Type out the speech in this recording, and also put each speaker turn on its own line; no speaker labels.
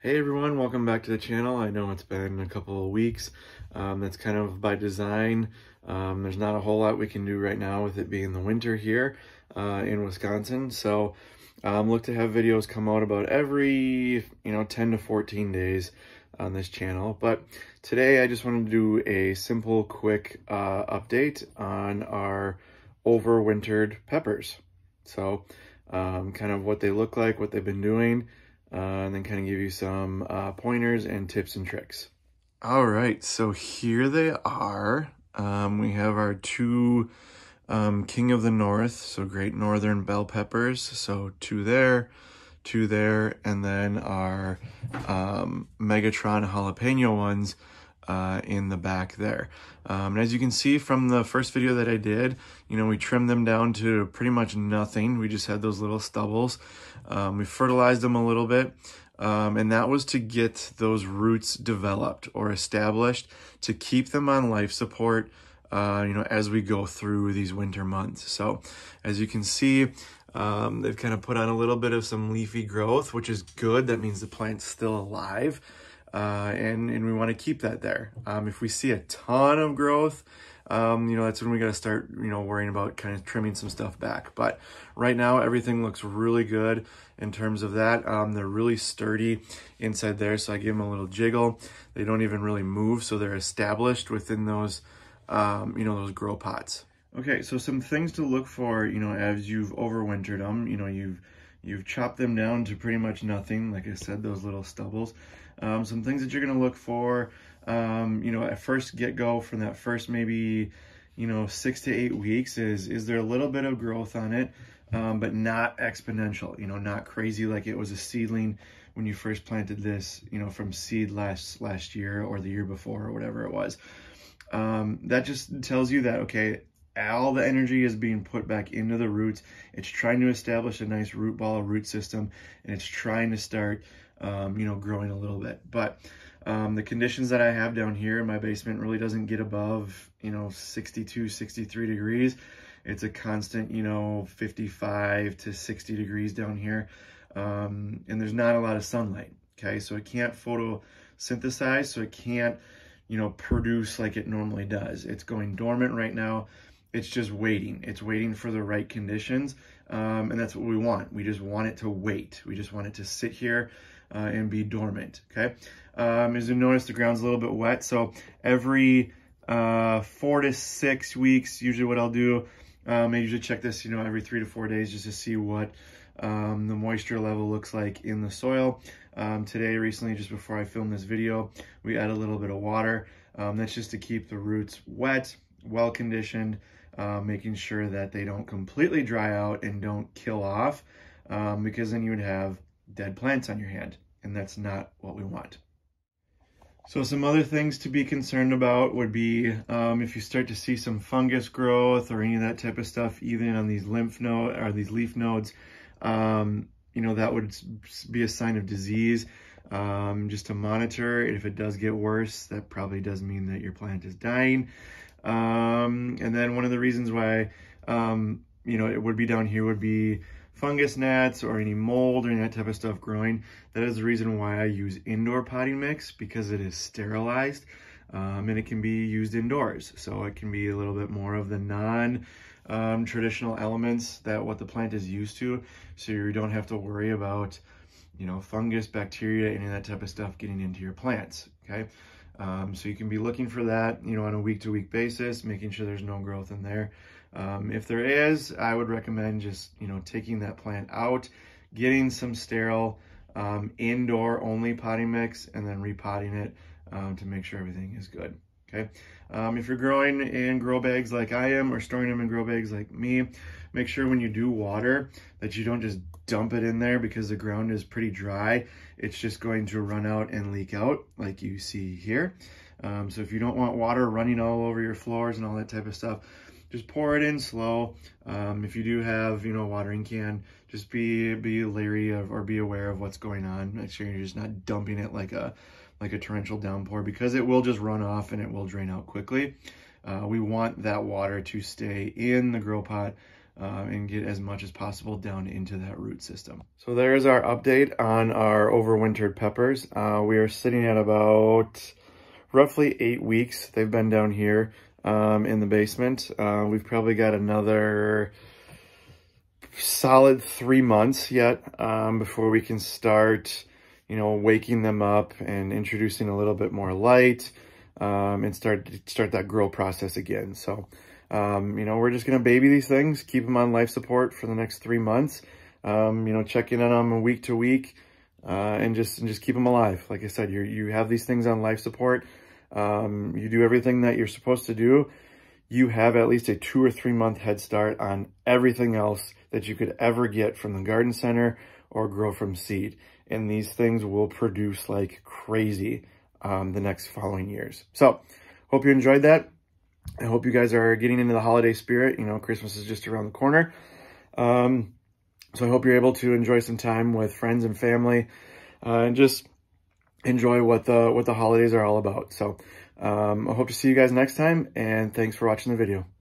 Hey everyone, welcome back to the channel. I know it's been a couple of weeks. That's kind of by design. There's not a whole lot we can do right now with it being the winter here in Wisconsin. So look to have videos come out about every 10 to 14 days on this channel. But today I just wanted to do a simple, quick update on our overwintered peppers. So kind of what they look like, what they've been doing. And then kind of give you some pointers and tips and tricks. All right, so here they are. We have our two King of the North, so Great Northern Bell Peppers. So two there, and then our Megatron jalapeno ones in the back there. And as you can see from the first video that I did, we trimmed them down to pretty much nothing. We just had those little stubbles. We fertilized them a little bit, and that was to get those roots developed or established to keep them on life support, as we go through these winter months. So as you can see, they've kind of put on a little bit of some leafy growth, which is good. That means the plant's still alive. And we want to keep that there. If we see a ton of growth, that's when we got to start, worrying about kind of trimming some stuff back. But right now, everything looks really good in terms of that. They're really sturdy inside there, so I give them a little jiggle. They don't even really move, so they're established within those, those grow pots. Okay, so some things to look for, as you've overwintered them. You've chopped them down to pretty much nothing. Like I said, those little stubbles. Some things that you're going to look for, at first get-go from that first maybe, 6 to 8 weeks is there a little bit of growth on it, but not exponential, not crazy like it was a seedling when you first planted this, from seed last year or the year before or whatever it was. That just tells you that, okay, all the energy is being put back into the roots. It's trying to establish a nice root ball, root system, and it's trying to start, growing a little bit. But the conditions that I have down here in my basement really doesn't get above, 62, 63 degrees. It's a constant, 55 to 60 degrees down here. And there's not a lot of sunlight, okay? So it can't photosynthesize, so it can't, produce like it normally does. It's going dormant right now. It's just waiting. It's waiting for the right conditions. And that's what we want. We just want it to wait. We just want it to sit here and be dormant, okay? As you notice, the ground's a little bit wet. So every 4 to 6 weeks, usually what I'll do, I usually check this, every 3 to 4 days just to see what the moisture level looks like in the soil. Recently, just before I filmed this video, we add a little bit of water. That's just to keep the roots wet, well-conditioned, making sure that they don't completely dry out and don't kill off, because then you would have dead plants on your hand, and that's not what we want. So some other things to be concerned about would be if you start to see some fungus growth or any of that type of stuff, even on these lymph node or these leaf nodes, that would be a sign of disease. Just to monitor. If it does get worse, that probably does mean that your plant is dying. And then one of the reasons why, it would be down here would be fungus gnats or any mold or any that type of stuff growing. That is the reason why I use indoor potting mix, because it is sterilized, and it can be used indoors. So it can be a little bit more of the non-traditional elements that what the plant is used to. So you don't have to worry about, fungus, bacteria, any of that type of stuff getting into your plants, okay? So you can be looking for that, on a week-to-week basis, making sure there's no growth in there. If there is, I would recommend just, taking that plant out, getting some sterile indoor only potting mix, and then repotting it to make sure everything is good, okay? If you're growing in grow bags like I am, or storing them in grow bags like me, make sure when you do water that you don't just dump it in there, because the ground is pretty dry. It's just going to run out and leak out like you see here. So if you don't want water running all over your floors and all that type of stuff, just pour it in slow. If you do have, a watering can, just be leery of, or be aware of what's going on. Make sure you're just not dumping it like a torrential downpour, because it will just run off and it will drain out quickly. We want that water to stay in the grow pot and get as much as possible down into that root system. So there's our update on our overwintered peppers. We are sitting at about roughly 8 weeks. They've been down here in the basement. We've probably got another solid 3 months yet before we can start, you know, waking them up and introducing a little bit more light and start that grow process again. So, you know, we're just going to baby these things, keep them on life support for the next 3 months, you know, check in on them week to week, and just keep them alive. Like I said, you have these things on life support. You do everything that you're supposed to do. You have at least a 2 or 3 month head start on everything else that you could ever get from the garden center or grow from seed. And these things will produce like crazy the next following years. So hope you enjoyed that. I hope you guys are getting into the holiday spirit. You know, Christmas is just around the corner. So I hope you're able to enjoy some time with friends and family and just enjoy what the holidays are all about. So I hope to see you guys next time, and thanks for watching the video.